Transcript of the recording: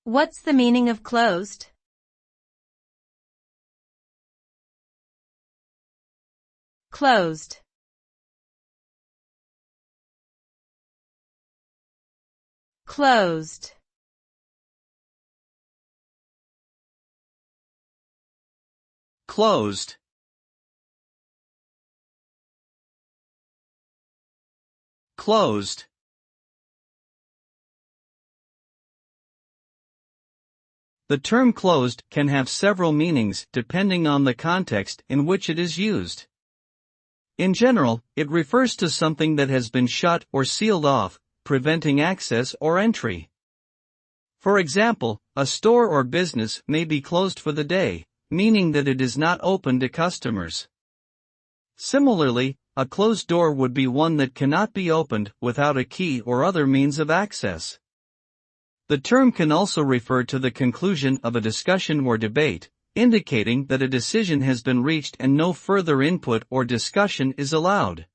What's the meaning of closed? Closed. Closed. Closed. Closed. The term closed can have several meanings depending on the context in which it is used. In general, it refers to something that has been shut or sealed off, preventing access or entry. For example, a store or business may be closed for the day, meaning that it is not open to customers. Similarly, a closed door would be one that cannot be opened without a key or other means of access. The term can also refer to the conclusion of a discussion or debate, indicating that a decision has been reached and no further input or discussion is allowed.